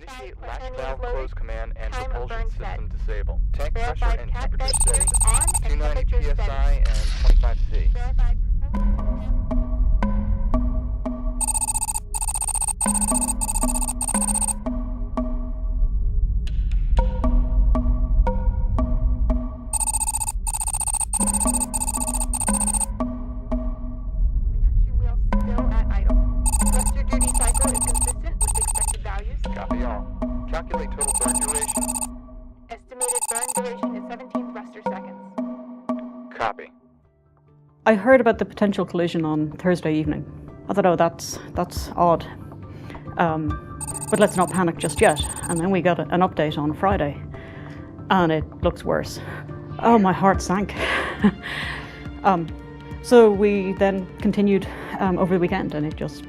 Indicate latch valve close command and propulsion system disable. Tank pressure and temperature steady. 290 psi and 25 C. Copy all. Calculate total burn duration. Estimated burn duration is 17 thruster seconds. Copy. I heard about the potential collision on Thursday evening. I thought, oh, that's odd. But let's not panic just yet. And then we got an update on Friday, and it looks worse. Oh, my heart sank. So we then continued over the weekend, and it just,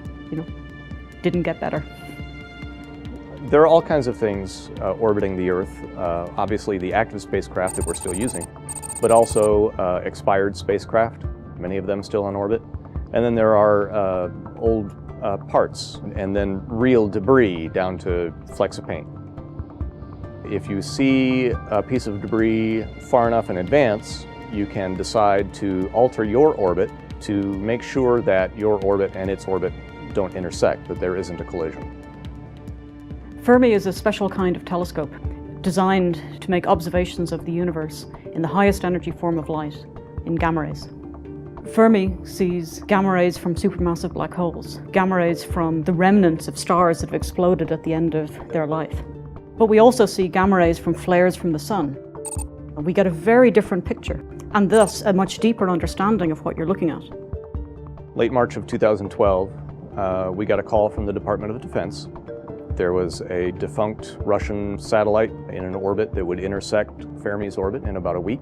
didn't get better. There are all kinds of things orbiting the Earth. Obviously the active spacecraft that we're still using, but also expired spacecraft, many of them still on orbit. And then there are old parts, and then real debris down to flecks of paint. If you see a piece of debris far enough in advance, you can decide to alter your orbit to make sure that your orbit and its orbit don't intersect, that there isn't a collision. Fermi is a special kind of telescope designed to make observations of the universe in the highest energy form of light, in gamma rays. Fermi sees gamma rays from supermassive black holes, gamma rays from the remnants of stars that have exploded at the end of their life. But we also see gamma rays from flares from the sun. We get a very different picture, and thus a much deeper understanding of what you're looking at. Late March of 2012, we got a call from the Department of Defense. There was a defunct Russian satellite in an orbit that would intersect Fermi's orbit in about a week.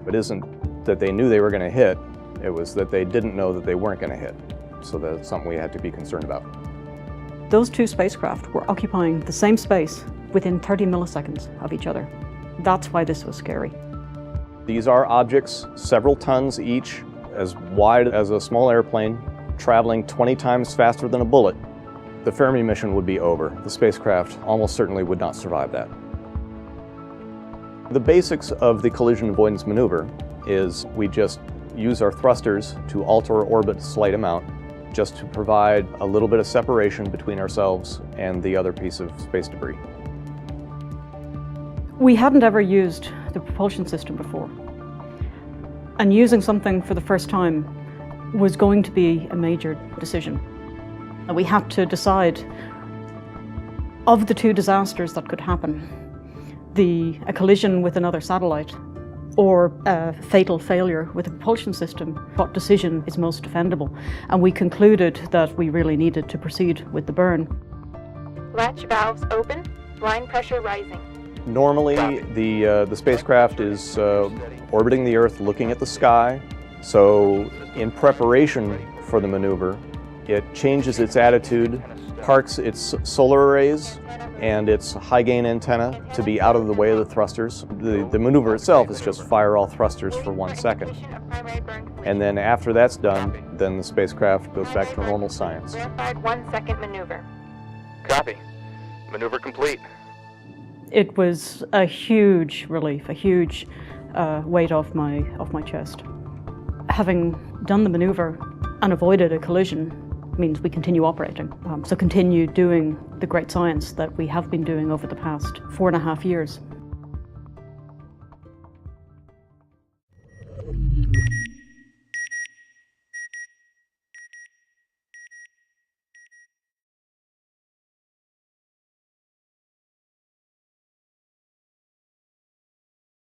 It isn't that they knew they were going to hit, it was that they didn't know that they weren't going to hit. So that's something we had to be concerned about. Those two spacecraft were occupying the same space within 30 milliseconds of each other. That's why this was scary. These are objects several tons each, as wide as a small airplane, traveling 20 times faster than a bullet. The Fermi mission would be over. The spacecraft almost certainly would not survive that. The basics of the collision avoidance maneuver is we just use our thrusters to alter our orbit a slight amount, just to provide a little bit of separation between ourselves and the other piece of space debris. We hadn't ever used the propulsion system before, and using something for the first time was going to be a major decision. We had to decide, of the two disasters that could happen, a collision with another satellite or a fatal failure with a propulsion system, what decision is most defendable? And we concluded that we really needed to proceed with the burn. Latch valves open, line pressure rising. Normally, the spacecraft is orbiting the Earth, looking at the sky. So in preparation for the maneuver, it changes its attitude, parks its solar arrays and its high-gain antenna to be out of the way of the thrusters. The maneuver itself is just fire all thrusters for 1 second. And then after that's done, then the spacecraft goes back to normal science. Verified 1 second maneuver. Copy. Maneuver complete. It was a huge relief, a huge weight off my chest. Having done the maneuver and avoided a collision means we continue operating. So continue doing the great science that we have been doing over the past 4.5 years.